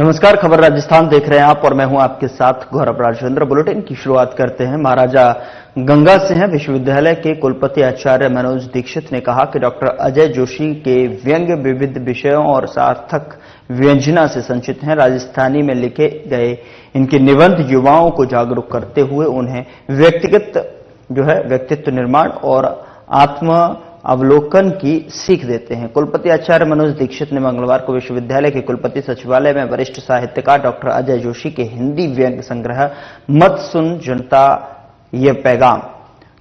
नमस्कार, खबर राजस्थान देख रहे हैं आप और मैं हूं आपके साथ गौरव राजेंद्र। बुलेटिन की शुरुआत करते हैं महाराजा गंगा सिंह विश्वविद्यालय के कुलपति आचार्य मनोज दीक्षित ने कहा कि डॉक्टर अजय जोशी के व्यंग्य विविध विषयों और सार्थक व्यंजना से संचित हैं। राजस्थानी में लिखे गए इनके निबंध युवाओं को जागरूक करते हुए उन्हें व्यक्तित्व निर्माण और आत्म अवलोकन की सीख देते हैं। कुलपति आचार्य मनोज दीक्षित ने मंगलवार को विश्वविद्यालय के कुलपति सचिवालय में वरिष्ठ साहित्यकार डॉक्टर अजय जोशी के हिंदी व्यंग्य संग्रह मत सुन जनता ये पैगाम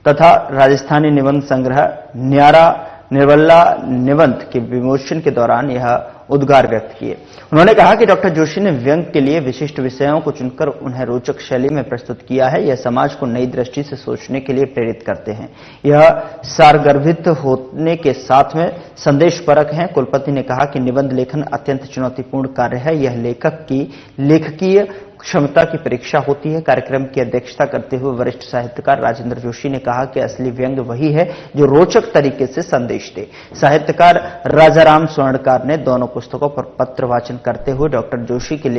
तथा राजस्थानी निबंध संग्रह न्यारा निर्वल्ला निबंध के विमोचन के दौरान यह उद्गार व्यक्त किए। उन्होंने कहा कि डॉक्टर जोशी ने व्यंग्य के लिए विशिष्ट विषयों को चुनकर उन्हें रोचक शैली में प्रस्तुत किया है। यह समाज को नई दृष्टि से सोचने के लिए प्रेरित करते हैं। यह सारगर्भित होने के साथ में संदेशपरक हैं। कुलपति ने कहा कि निबंध लेखन अत्यंत चुनौतीपूर्ण कार्य है। यह लेखक की लेखकीय क्षमता की परीक्षा होती है। कार्यक्रम की अध्यक्षता करते हुए वरिष्ठ साहित्यकार राजेंद्र जोशी ने कहा कि असली व्यंग्य वही है जो रोचक तरीके से संदेश दे। साहित्यकार राजाराम स्वर्णकार ने दोनों पुस्तकों पर पत्र वाचन करते हुए डॉक्टर जोशी के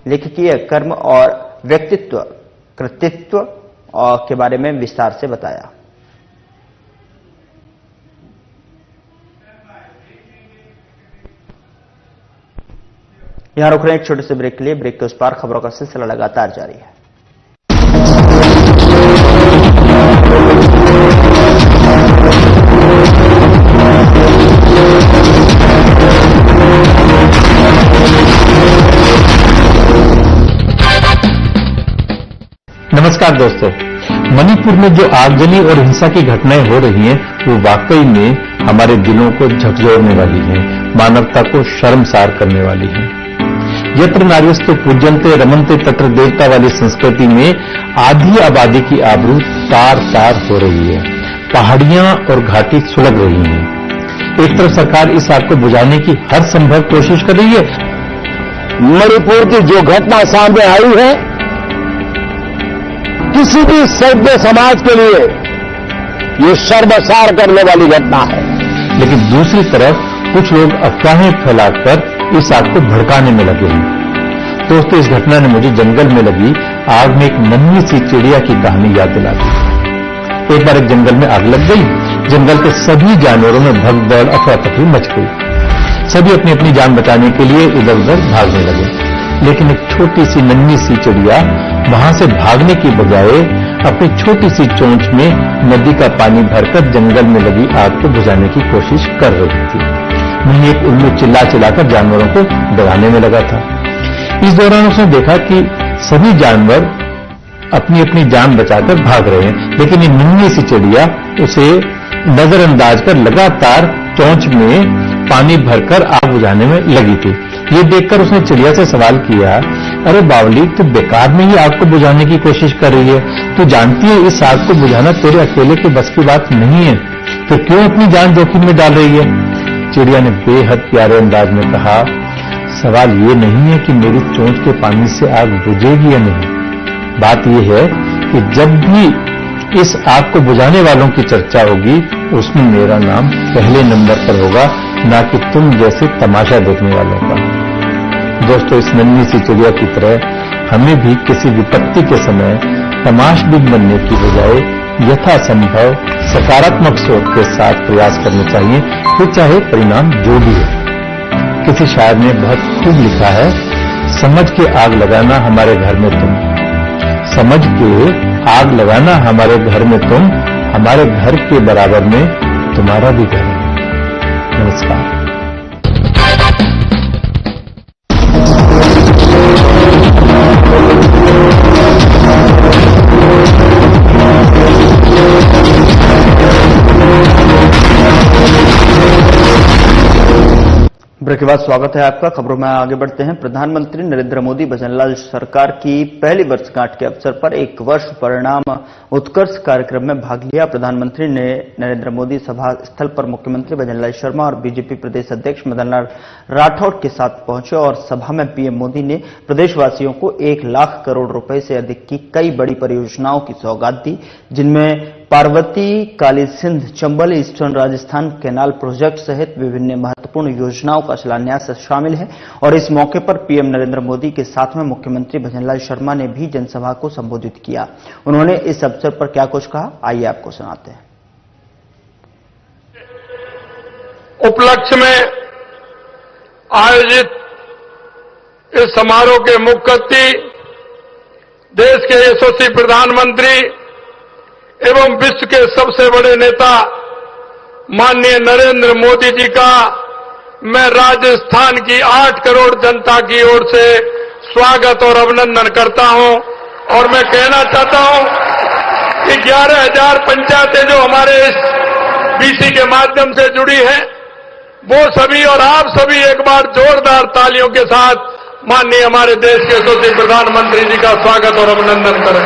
लेखकीय कर्म और व्यक्तित्व कृतित्व के बारे में विस्तार से बताया। यहां रुक रहे हैं एक छोटे से ब्रेक के लिए। ब्रेक के उस पार खबरों का सिलसिला लगातार जारी है। नमस्कार दोस्तों, मणिपुर में जो आगजनी और हिंसा की घटनाएं हो रही हैं, वो वाकई में हमारे दिलों को झकझोरने वाली हैं, मानवता को शर्मसार करने वाली हैं। यत्र नार्यस्तु पूज्यन्ते रमन्ते तत्र देवता वाली संस्कृति में आधी आबादी की आबरू तार तार हो रही है। पहाड़ियां और घाटी सुलग रही हैं। एक तरफ सरकार इस आग को बुझाने की हर संभव कोशिश कर रही है। मणिपुर की जो घटना सामने आई है, किसी भी सभ्य समाज के लिए ये शर्मसार करने वाली घटना है। लेकिन दूसरी तरफ कुछ लोग अफवाहें फैलाकर इस आग को भड़काने में लगे हैं। दोस्तों, इस घटना ने मुझे जंगल में लगी आग में एक नन्ही सी चिड़िया की कहानी याद दिला दी। एक बार एक जंगल में आग लग गई। जंगल के सभी जानवरों में भगदड़ अफरा तफरी मच गई। सभी अपनी अपनी जान बचाने के लिए इधर उधर भागने लगे। लेकिन एक छोटी सी नन्ही सी चिड़िया वहां से भागने की बजाय अपनी छोटी सी चोंच में नदी का पानी भरकर जंगल में लगी आग को बुझाने की कोशिश कर रही थी। वहीं एक उल्लू चिल्ला चिल्लाकर जानवरों को डराने में लगा था। इस दौरान उसने देखा कि सभी जानवर अपनी अपनी जान बचाकर भाग रहे हैं, लेकिन ये नन्ही सी चिड़िया उसे नजरअंदाज कर लगातार चोंच में पानी भरकर आग बुझाने में लगी थी। ये देखकर उसने चिड़िया से सवाल किया, अरे बावली, तू बेकार में ही आग को बुझाने की कोशिश कर रही है। तू जानती है इस आग को बुझाना तेरे अकेले के बस की बात नहीं है, तो क्यों अपनी जान जोखिम में डाल रही है? चिड़िया ने बेहद प्यारे अंदाज में कहा, सवाल ये नहीं है कि मेरी चोंच के पानी से आग बुझेगी या नहीं। बात यह है कि जब भी इस आग को बुझाने वालों की चर्चा होगी, उसमें मेरा नाम पहले नंबर पर होगा, ना कि तुम जैसे तमाशा देखने वालों का। दोस्तों, इस नन्ही सी चिड़िया की तरह हमें भी किसी विपत्ति के समय तमाशबीन बनने की बजाय यथासंभव सकारात्मक सोच के साथ प्रयास करने चाहिए, फिर चाहे परिणाम जो भी हो। किसी शायर ने बहुत खूब लिखा है, समझ के आग लगाना हमारे घर में तुम, समझ के आग लगाना हमारे घर में तुम, हमारे घर के बराबर में तुम्हारा भी घर है। नमस्कार। ब्रेक के बाद स्वागत है आपका। खबरों में आगे बढ़ते हैं। प्रधानमंत्री नरेंद्र मोदी भजनलाल सरकार की पहली वर्षगांठ के अवसर पर एक वर्ष परिणाम उत्कर्ष कार्यक्रम में भाग लिया। प्रधानमंत्री ने नरेंद्र मोदी सभा स्थल पर मुख्यमंत्री भजनलाल शर्मा और बीजेपी प्रदेश अध्यक्ष मदनलाल राठौड़ के साथ पहुंचे और सभा में पीएम मोदी ने प्रदेशवासियों को 1 लाख करोड़ रुपए से अधिक की कई बड़ी परियोजनाओं की सौगात दी, जिनमें Parvati Kali Sindh Chambal eastern Rajasthan canal project सहित विभिन्न महत्वपूर्ण योजनाओं का शिलान्यास शामिल है और इस मौके पर पीएम नरेंद्र मोदी के साथ में मुख्यमंत्री भजनलाल शर्मा ने भी जनसभा को संबोधित किया। उन्होंने इस अवसर पर क्या कुछ कहा, आइए आपको सुनाते हैं। उपलक्ष्य में आयोजित इस समारोह के मुख्य अतिथि देश के यशस्वी प्रधानमंत्री एवं विश्व के सबसे बड़े नेता माननीय नरेंद्र मोदी जी का मैं राजस्थान की 8 करोड़ जनता की ओर से स्वागत और अभिनंदन करता हूं। और मैं कहना चाहता हूं कि 11,000 पंचायतें जो हमारे इस बीसी के माध्यम से जुड़ी हैं, वो सभी और आप सभी एक बार जोरदार तालियों के साथ माननीय हमारे देश के यशस्वी प्रधानमंत्री जी का स्वागत और अभिनंदन करें।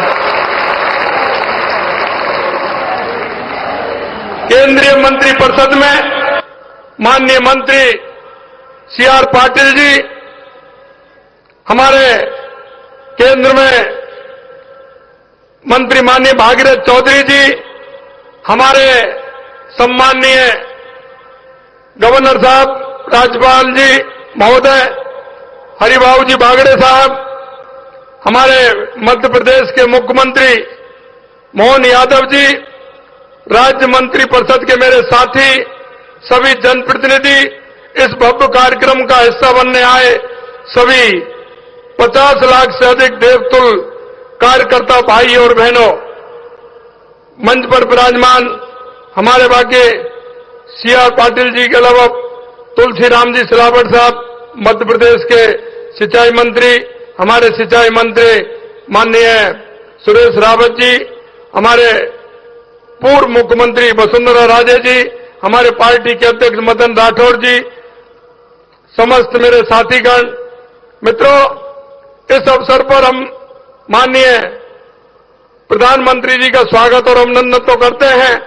केंद्रीय मंत्रिपरिषद में माननीय मंत्री सीआर पाटिल जी, हमारे केंद्र में मंत्री माननीय भागीरथ चौधरी जी, हमारे सम्माननीय गवर्नर साहब राज्यपाल जी महोदय हरिबाबू जी बागड़े साहब, हमारे मध्य प्रदेश के मुख्यमंत्री मोहन यादव जी, राज्य मंत्री परिषद के मेरे साथी, सभी जनप्रतिनिधि, इस भव्य कार्यक्रम का हिस्सा बनने आए सभी 50 लाख से अधिक देवतुल कार्यकर्ता भाई और बहनों, मंच पर विराजमान हमारे बाकी सीआर पाटिल जी के अलावा तुलसीराम जी सिलावट साहब, मध्य प्रदेश के सिंचाई मंत्री, हमारे सिंचाई मंत्री माननीय सुरेश रावत जी, हमारे पूर्व मुख्यमंत्री वसुंधरा राजे जी, हमारे पार्टी के अध्यक्ष मदन राठौर जी, समस्त मेरे साथीगण, मित्रों, इस अवसर पर हम माननीय प्रधानमंत्री जी का स्वागत और अभिनंदन तो करते हैं,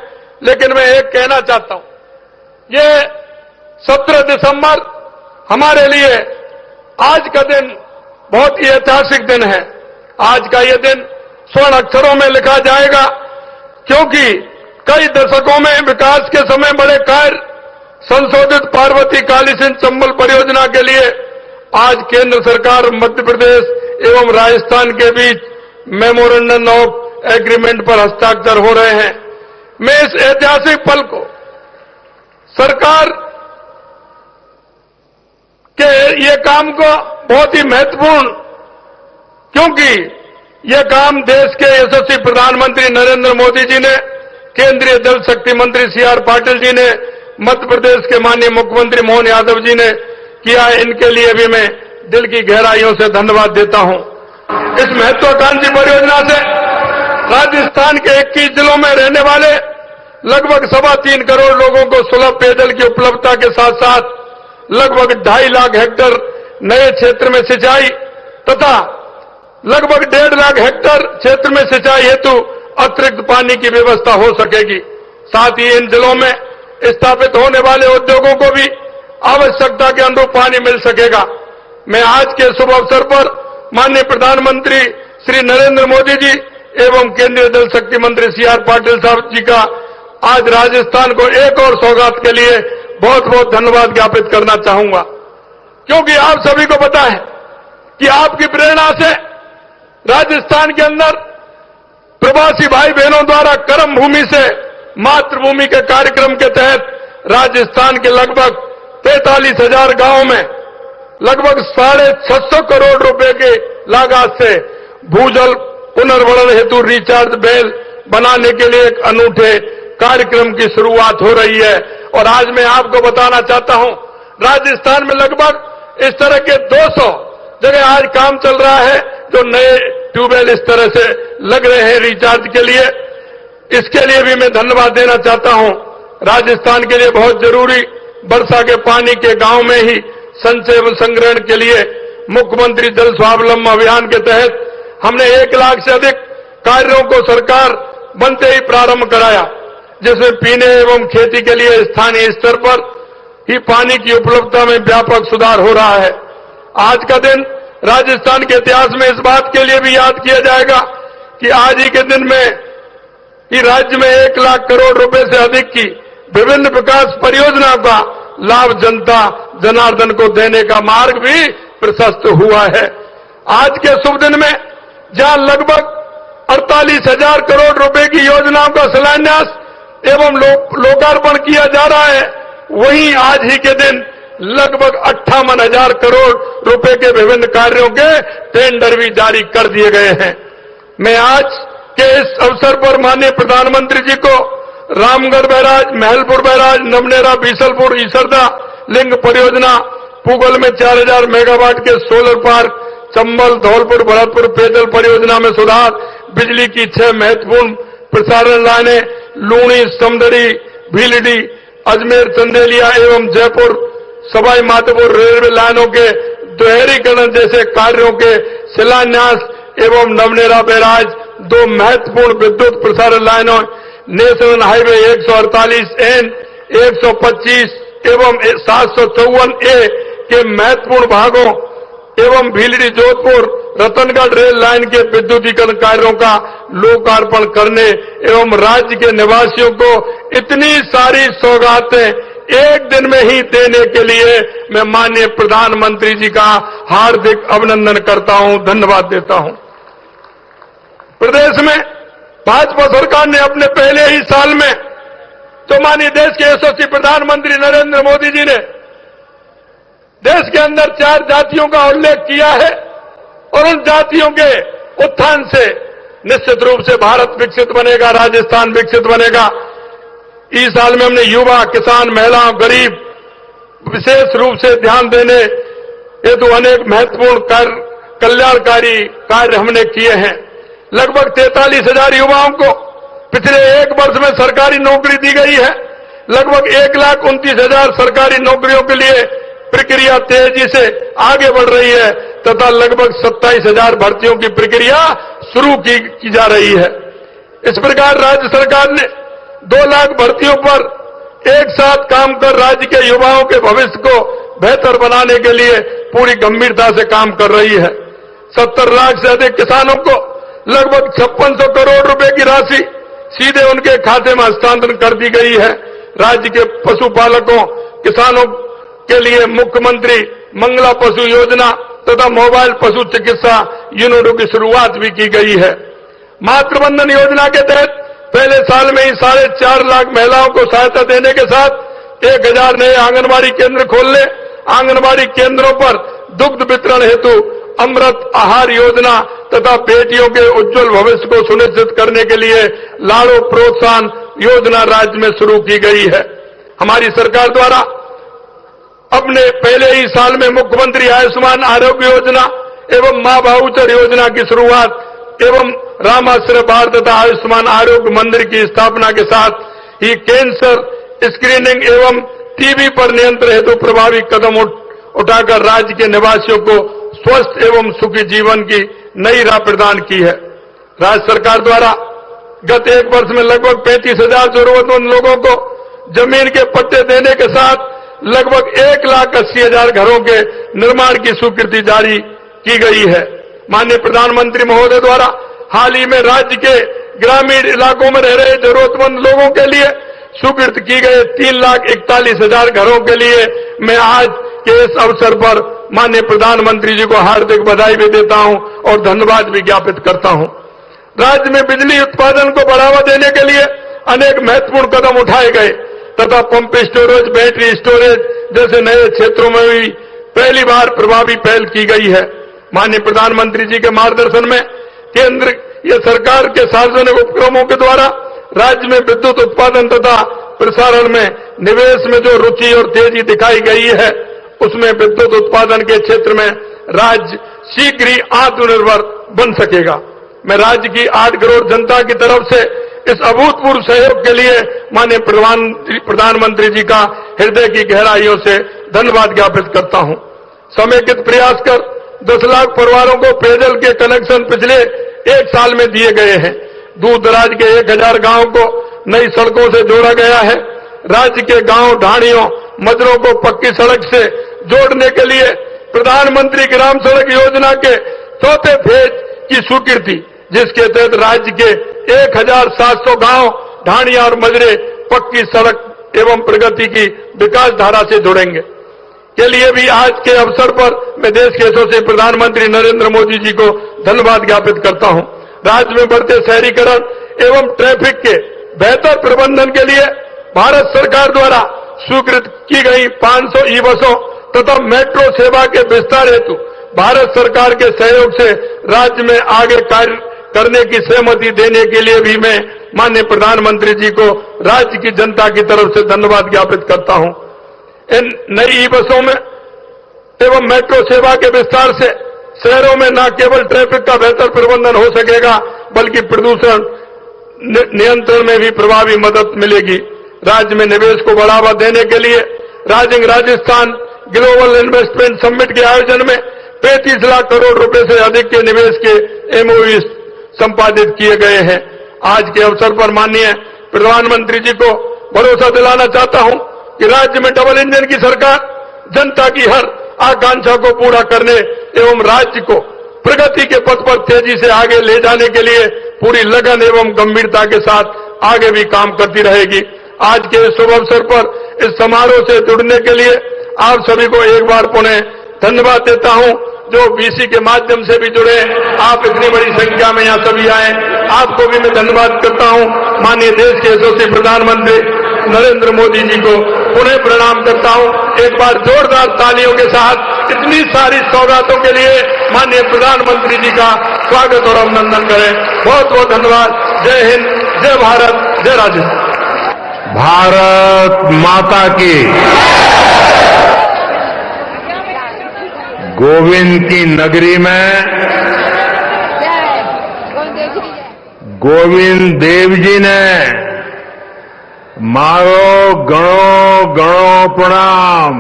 लेकिन मैं एक कहना चाहता हूं, ये 17 दिसंबर हमारे लिए आज का दिन बहुत ही ऐतिहासिक दिन है। आज का ये दिन स्वर्ण अक्षरों में लिखा जाएगा, क्योंकि कई दशकों में विकास के समय बड़े कार्य संशोधित पार्वती काली सिंध चंबल परियोजना के लिए आज केंद्र सरकार मध्य प्रदेश एवं राजस्थान के बीच मेमोरेंडम ऑफ एग्रीमेंट पर हस्ताक्षर हो रहे हैं। मैं इस ऐतिहासिक पल को सरकार के ये काम को बहुत ही महत्वपूर्ण, क्योंकि यह काम देश के यशस्वी प्रधानमंत्री नरेंद्र मोदी जी ने, केंद्रीय जल शक्ति मंत्री सीआर पाटिल जी ने, मध्य प्रदेश के माननीय मुख्यमंत्री मोहन यादव जी ने किया है। इनके लिए भी मैं दिल की गहराइयों से धन्यवाद देता हूं। इस महत्वाकांक्षी परियोजना से राजस्थान के 21 जिलों में रहने वाले लगभग 3.25 करोड़ लोगों को सुलभ पेयजल की उपलब्धता के साथ साथ लगभग 2.5 लाख हेक्टेयर नए क्षेत्र में सिंचाई तथा लगभग 1.5 लाख हेक्टेयर क्षेत्र में सिंचाई हेतु अतिरिक्त पानी की व्यवस्था हो सकेगी। साथ ही इन जिलों में स्थापित होने वाले उद्योगों को भी आवश्यकता के अनुरूप पानी मिल सकेगा। मैं आज के शुभ अवसर पर माननीय प्रधानमंत्री श्री नरेंद्र मोदी जी एवं केंद्रीय जल शक्ति मंत्री सीआर पाटिल साहब जी का आज राजस्थान को एक और सौगात के लिए बहुत बहुत धन्यवाद ज्ञापित करना चाहूंगा, क्योंकि आप सभी को पता है कि आपकी प्रेरणा से राजस्थान के अंदर प्रवासी भाई बहनों द्वारा कर्म भूमि से मातृभूमि के कार्यक्रम के तहत राजस्थान के लगभग 43,000 गांवों में लगभग 650 करोड़ रुपए के लागत से भूजल पुनर्भरण हेतु रिचार्ज बेल बनाने के लिए एक अनूठे कार्यक्रम की शुरुआत हो रही है। और आज मैं आपको बताना चाहता हूं, राजस्थान में लगभग इस तरह के 200 जगह आज काम चल रहा है, जो नए ट्यूबवेल इस तरह से लग रहे हैं रिचार्ज के लिए। इसके लिए भी मैं धन्यवाद देना चाहता हूं। राजस्थान के लिए बहुत जरूरी वर्षा के पानी के गांव में ही संचय एवं संग्रहण के लिए मुख्यमंत्री जल स्वावलंबन अभियान के तहत हमने 1 लाख से अधिक कार्यों को सरकार बनते ही प्रारंभ कराया, जिसमें पीने एवं खेती के लिए स्थानीय स्तर पर ही पानी की उपलब्धता में व्यापक सुधार हो रहा है। आज का दिन राजस्थान के इतिहास में इस बात के लिए भी याद किया जाएगा कि आज ही के दिन में कि राज्य में 1 लाख करोड़ रुपए से अधिक की विभिन्न विकास परियोजनाओं का लाभ जनता जनार्दन को देने का मार्ग भी प्रशस्त हुआ है। आज के शुभ दिन में जहां लगभग 48,000 करोड़ रुपए की योजनाओं का शिलान्यास एवं लोकार्पण किया जा रहा है, वहीं आज ही के दिन लगभग 58,000 करोड़ रुपए के विभिन्न कार्यों के टेंडर भी जारी कर दिए गए हैं। मैं आज के इस अवसर पर माननीय प्रधानमंत्री जी को रामगढ़ बैराज, महलपुर बैराज, नवनेरा, बीसलपुर, ईसरदा लिंग परियोजना, पूगल में 4,000 मेगावाट के सोलर पार्क, चंबल, धौलपुर, भरतपुर पेयजल परियोजना में सुधार, बिजली की 6 महत्वपूर्ण प्रसारण लाइनें, लूणी, समदड़ी, भीलडी, अजमेर, चंदेलिया एवं जयपुर सवाई माधोपुर रेलवे लाइनों के दोहरीकरण जैसे कार्यों के शिलान्यास एवं नवनेरा बैराज 2 महत्वपूर्ण विद्युत प्रसारण लाइनों, नेशनल हाईवे 148N, 125 एवं 754A के महत्वपूर्ण भागों एवं भीलडी जोधपुर रतनगढ़ रेल लाइन के विद्युतीकरण कार्यों का लोकार्पण करने एवं राज्य के निवासियों को इतनी सारी सौगातें एक दिन में ही देने के लिए मैं माननीय प्रधानमंत्री जी का हार्दिक अभिनंदन करता हूं, धन्यवाद देता हूं। प्रदेश में भाजपा सरकार ने अपने पहले ही साल में तो माननीय देश के यशस्वी प्रधानमंत्री नरेंद्र मोदी जी ने देश के अंदर 4 जातियों का उल्लेख किया है और उन जातियों के उत्थान से निश्चित रूप से भारत विकसित बनेगा, राजस्थान विकसित बनेगा। इस साल में हमने युवा, किसान, महिलाओं, गरीब विशेष रूप से ध्यान देने हेतु अनेक महत्वपूर्ण कल्याणकारी कार्य हमने किए हैं। लगभग 43,000 युवाओं को पिछले 1 वर्ष में सरकारी नौकरी दी गई है। लगभग 1,29,000 सरकारी नौकरियों के लिए प्रक्रिया तेजी से आगे बढ़ रही है तथा लगभग 27,000 भर्तियों की प्रक्रिया शुरू की जा रही है। इस प्रकार राज्य सरकार ने 2 लाख भर्तियों पर एक साथ काम कर राज्य के युवाओं के भविष्य को बेहतर बनाने के लिए पूरी गंभीरता से काम कर रही है। 70 लाख से अधिक किसानों को लगभग 5600 करोड़ रुपए की राशि सीधे उनके खाते में हस्तांतरण कर दी गई है। राज्य के पशुपालकों, किसानों के लिए मुख्यमंत्री मंगला पशु योजना तथा मोबाइल पशु चिकित्सा यूनिटों की शुरुआत भी की गई है। मातृवंदन योजना के तहत पहले साल में ही 4.5 लाख महिलाओं को सहायता देने के साथ 1,000 नए आंगनबाड़ी केंद्र खोलने, आंगनबाड़ी केंद्रों पर दुग्ध वितरण हेतु अमृत आहार योजना तथा बेटियों के उज्जवल भविष्य को सुनिश्चित करने के लिए लाड़ो प्रोत्साहन योजना राज्य में शुरू की गई है। हमारी सरकार द्वारा अपने पहले ही साल में मुख्यमंत्री आयुष्मान आरोग्य योजना एवं मां भाऊचर योजना की शुरुआत एवं रामाश्रय भारत तथा आयुष्मान आरोग्य मंदिर की स्थापना के साथ ही कैंसर स्क्रीनिंग एवं टीबी पर नियंत्रण हेतु प्रभावी कदम उठाकर राज्य के निवासियों को स्वस्थ एवं सुखी जीवन की नई राह प्रदान की है। राज्य सरकार द्वारा गत 1 वर्ष में लगभग 35,000 जरूरतमंद लोगों को जमीन के पट्टे देने के साथ लगभग 1,80,000 घरों के निर्माण की स्वीकृति जारी की गई है। माननीय प्रधानमंत्री महोदय द्वारा हाल ही में राज्य के ग्रामीण इलाकों में रह रहे जरूरतमंद लोगों के लिए स्वीकृत की गए 3,41,000 घरों के लिए मैं आज के इस अवसर पर माननीय प्रधानमंत्री जी को हार्दिक बधाई भी देता हूं और धन्यवाद भी ज्ञापित करता हूं। राज्य में बिजली उत्पादन को बढ़ावा देने के लिए अनेक महत्वपूर्ण कदम उठाए गए तथा पंप स्टोरेज, बैटरी स्टोरेज जैसे नए क्षेत्रों में भी पहली बार प्रभावी पहल की गई है। माननीय प्रधानमंत्री जी के मार्गदर्शन में केंद्र या सरकार के सार्वजनिक उपक्रमों के द्वारा राज्य में विद्युत उत्पादन तथा प्रसारण में निवेश में जो रुचि और तेजी दिखाई गई है, उसमें विद्युत उत्पादन के क्षेत्र में राज्य शीघ्र ही आत्मनिर्भर बन सकेगा। मैं राज्य की 8 करोड़ जनता की तरफ से इस अभूतपूर्व सहयोग के लिए माननीय प्रधानमंत्री जी का हृदय की गहराइयों से धन्यवाद ज्ञापित करता हूं। समेकित प्रयास कर 10 लाख परिवारों को पेयजल के कनेक्शन पिछले 1 साल में दिए गए हैं। दूर दराज के 1,000 गांवों को नई सड़कों से जोड़ा गया है। राज्य के गांव, ढाणियों, मजरों को पक्की सड़क से जोड़ने के लिए प्रधानमंत्री ग्राम सड़क योजना के 4थे फेज की स्वीकृति, जिसके तहत राज्य के 1700 गांव ढाणिया और मजरे पक्की सड़क एवं प्रगति की विकास धारा से जुड़ेंगे। के लिए भी आज के अवसर पर मैं देश के यशस्वी प्रधानमंत्री नरेंद्र मोदी जी को धन्यवाद ज्ञापित करता हूं। राज्य में बढ़ते शहरीकरण एवं ट्रैफिक के बेहतर प्रबंधन के लिए भारत सरकार द्वारा स्वीकृत की गई 500 ई बसों तथा मेट्रो सेवा के विस्तार हेतु भारत सरकार के सहयोग से राज्य में आगे कार्य करने की सहमति देने के लिए भी मैं माननीय प्रधानमंत्री जी को राज्य की जनता की तरफ से धन्यवाद ज्ञापित करता हूं। इन नई ई बसों में एवं मेट्रो सेवा के विस्तार से शहरों में न केवल ट्रैफिक का बेहतर प्रबंधन हो सकेगा बल्कि प्रदूषण नियंत्रण में भी प्रभावी मदद मिलेगी। राज्य में निवेश को बढ़ावा देने के लिए राजस्थान ग्लोबल इन्वेस्टमेंट समिट के आयोजन में 35 लाख करोड़ रुपए से अधिक के निवेश के एमओयू संपादित किए गए हैं। आज के अवसर पर माननीय प्रधानमंत्री जी को भरोसा दिलाना चाहता हूं कि राज्य में डबल इंजन की सरकार जनता की हर आकांक्षा को पूरा करने एवं राज्य को प्रगति के पथ पर तेजी से आगे ले जाने के लिए पूरी लगन एवं गंभीरता के साथ आगे भी काम करती रहेगी। आज के शुभ अवसर पर इस समारोह से जुड़ने के लिए आप सभी को एक बार पुनः धन्यवाद देता हूं। जो बीसी के माध्यम से भी जुड़े, आप इतनी बड़ी संख्या में यहां सभी आए, आपको भी मैं धन्यवाद करता हूं। माननीय देश के यशस्वी प्रधानमंत्री नरेंद्र मोदी जी को पुनः प्रणाम करता हूं। एक बार जोरदार तालियों के साथ इतनी सारी सौगातों के लिए माननीय प्रधानमंत्री जी का स्वागत और अभिनंदन करें। बहुत बहुत धन्यवाद। जय हिंद, जय भारत, जय राजस्थान। भारत माता की, गोविंद की नगरी में गोविंद देव जी ने मारो गणो गणो प्रणाम।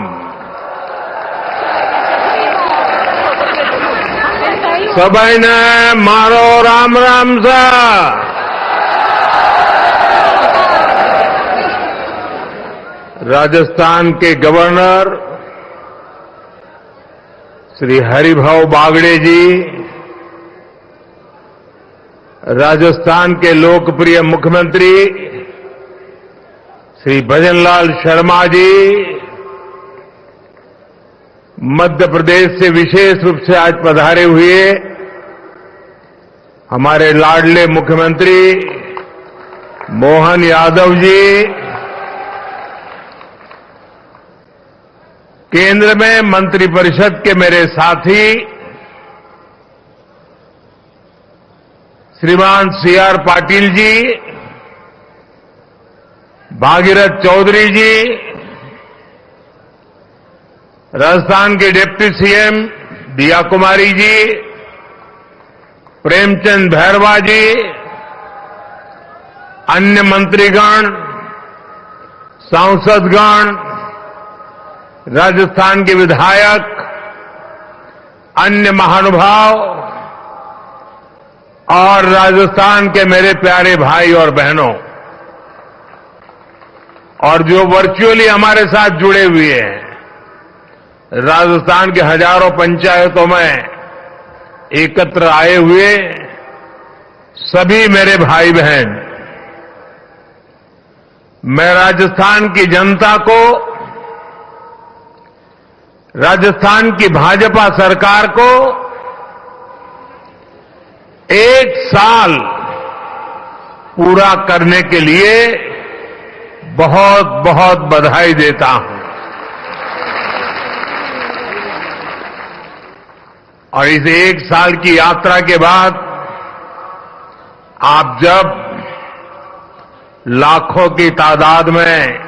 सभी ने मारो राम राम सा। राजस्थान के गवर्नर श्री हरिभाऊ बागड़े जी, राजस्थान के लोकप्रिय मुख्यमंत्री श्री भजनलाल शर्मा जी, मध्य प्रदेश से विशेष रूप से आज पधारे हुए हमारे लाडले मुख्यमंत्री मोहन यादव जी, केंद्र में मंत्रिपरिषद के मेरे साथी श्रीमान सीआर पाटिल जी, भागीरथ चौधरी जी, राजस्थान के डिप्टी सीएम दिया कुमारी जी, प्रेमचंद भैरवा जी, अन्य मंत्रीगण, सांसदगण, राजस्थान के विधायक, अन्य महानुभाव और राजस्थान के मेरे प्यारे भाई और बहनों, और जो वर्चुअली हमारे साथ जुड़े हुए हैं, राजस्थान के हजारों पंचायतों में एकत्र आए हुए सभी मेरे भाई बहन, मैं राजस्थान की जनता को, राजस्थान की भाजपा सरकार को 1 साल पूरा करने के लिए बहुत बहुत बधाई देता हूं। और इस 1 साल की यात्रा के बाद आप जब लाखों की तादाद में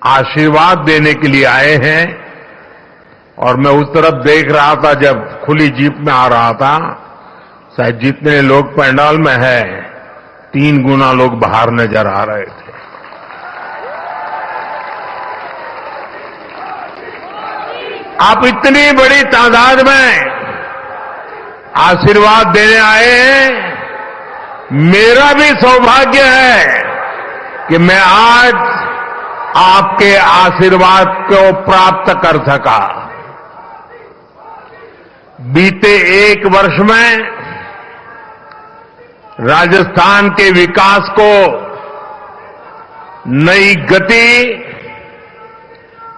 आशीर्वाद देने के लिए आए हैं, और मैं उस तरफ देख रहा था जब खुली जीप में आ रहा था, शायद जितने लोग पंडाल में हैं 3 गुना लोग बाहर नजर आ रहे थे। आप इतनी बड़ी तादाद में आशीर्वाद देने आए हैं, मेरा भी सौभाग्य है कि मैं आज आपके आशीर्वाद को प्राप्त कर सका। बीते 1 वर्ष में राजस्थान के विकास को नई गति,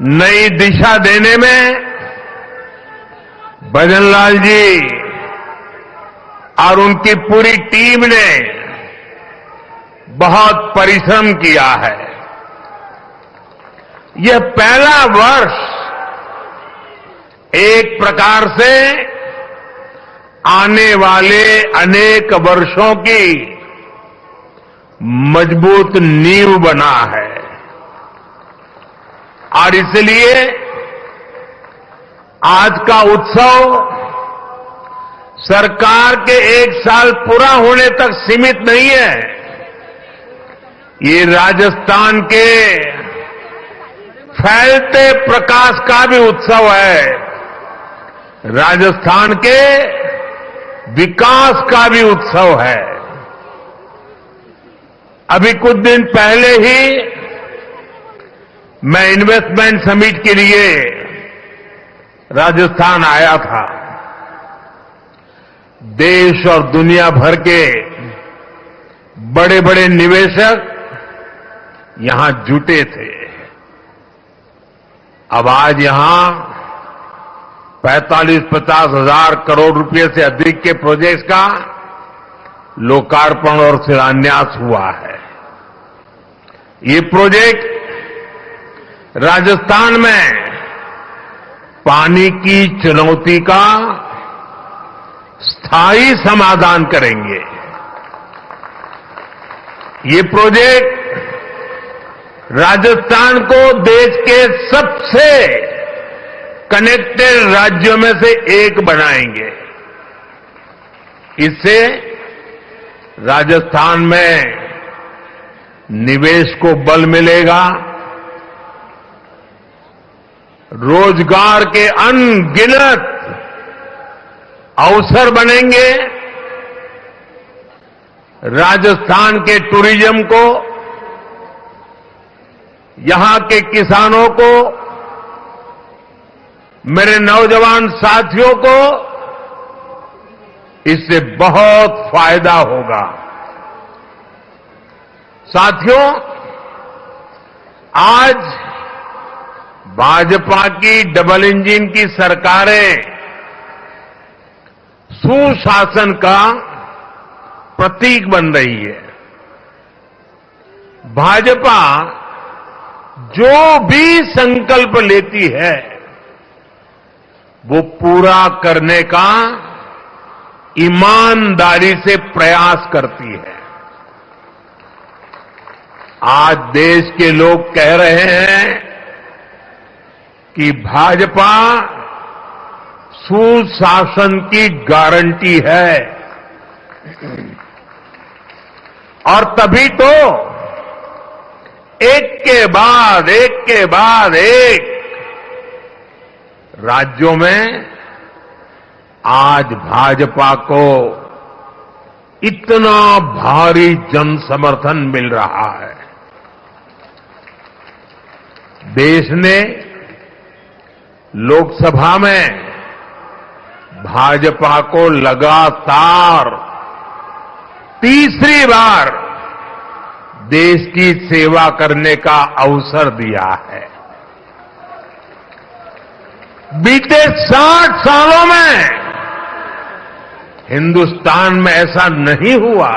नई दिशा देने में भजनलाल जी और उनकी पूरी टीम ने बहुत परिश्रम किया है। यह पहला वर्ष एक प्रकार से आने वाले अनेक वर्षों की मजबूत नींव बना है और इसलिए आज का उत्सव सरकार के एक साल पूरा होने तक सीमित नहीं है। ये राजस्थान के फैलते प्रकाश का भी उत्सव है, राजस्थान के विकास का भी उत्सव है। अभी कुछ दिन पहले ही मैं इन्वेस्टमेंट समिट के लिए राजस्थान आया था। देश और दुनिया भर के बड़े बड़े निवेशक यहां जुटे थे। अब आज यहां 45-50 हजार करोड़ रुपए से अधिक के प्रोजेक्ट्स का लोकार्पण और शिलान्यास हुआ है। ये प्रोजेक्ट राजस्थान में पानी की चुनौती का स्थायी समाधान करेंगे। ये प्रोजेक्ट राजस्थान को देश के सबसे कनेक्टेड राज्यों में से एक बनाएंगे। इससे राजस्थान में निवेश को बल मिलेगा, रोजगार के अनगिनत अवसर बनेंगे, राजस्थान के टूरिज्म को, यहां के किसानों को, मेरे नौजवान साथियों को इससे बहुत फायदा होगा। साथियों, आज भाजपा की डबल इंजन की सरकारें सुशासन का प्रतीक बन रही है। भाजपा जो भी संकल्प लेती है वो पूरा करने का ईमानदारी से प्रयास करती है। आज देश के लोग कह रहे हैं कि भाजपा सुशासन की गारंटी है और तभी तो एक के बाद एक राज्यों में आज भाजपा को इतना भारी जन समर्थन मिल रहा है। देश ने लोकसभा में भाजपा को लगातार तीसरी बार देश की सेवा करने का अवसर दिया है। बीते 60 सालों में हिंदुस्तान में ऐसा नहीं हुआ।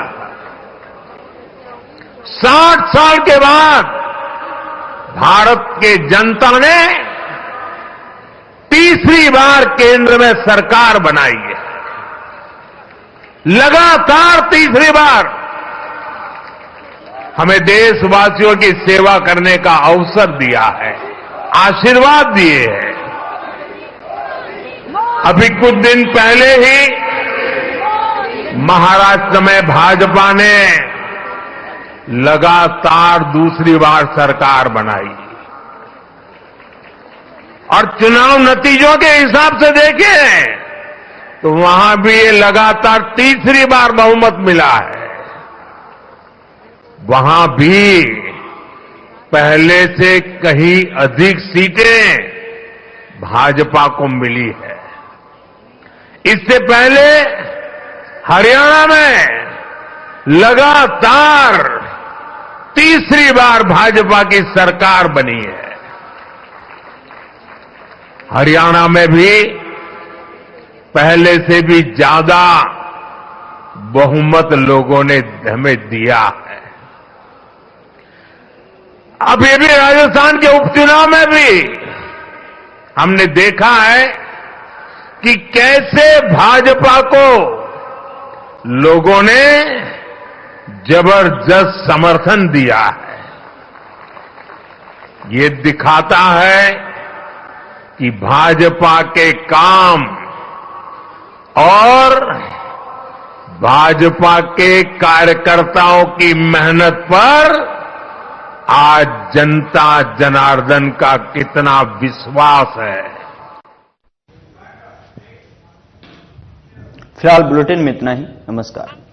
60 साल के बाद भारत के जनता ने तीसरी बार केंद्र में सरकार बनाई है। लगातार तीसरी बार हमें देशवासियों की सेवा करने का अवसर दिया है, आशीर्वाद दिए हैं। अभी कुछ दिन पहले ही महाराष्ट्र में भाजपा ने लगातार दूसरी बार सरकार बनाई और चुनाव नतीजों के हिसाब से देखें तो वहां भी ये लगातार तीसरी बार बहुमत मिला है। वहां भी पहले से कहीं अधिक सीटें भाजपा को मिली है। इससे पहले हरियाणा में लगातार तीसरी बार भाजपा की सरकार बनी है। हरियाणा में भी पहले से भी ज्यादा बहुमत लोगों ने हमें दिया है। अब ये भी राजस्थान के उपचुनाव में भी हमने देखा है कि कैसे भाजपा को लोगों ने जबरदस्त समर्थन दिया है। ये दिखाता है कि भाजपा के काम और भाजपा के कार्यकर्ताओं की मेहनत पर आज जनता जनार्दन का कितना विश्वास है। फिलहाल बुलेटिन में इतना ही। नमस्कार।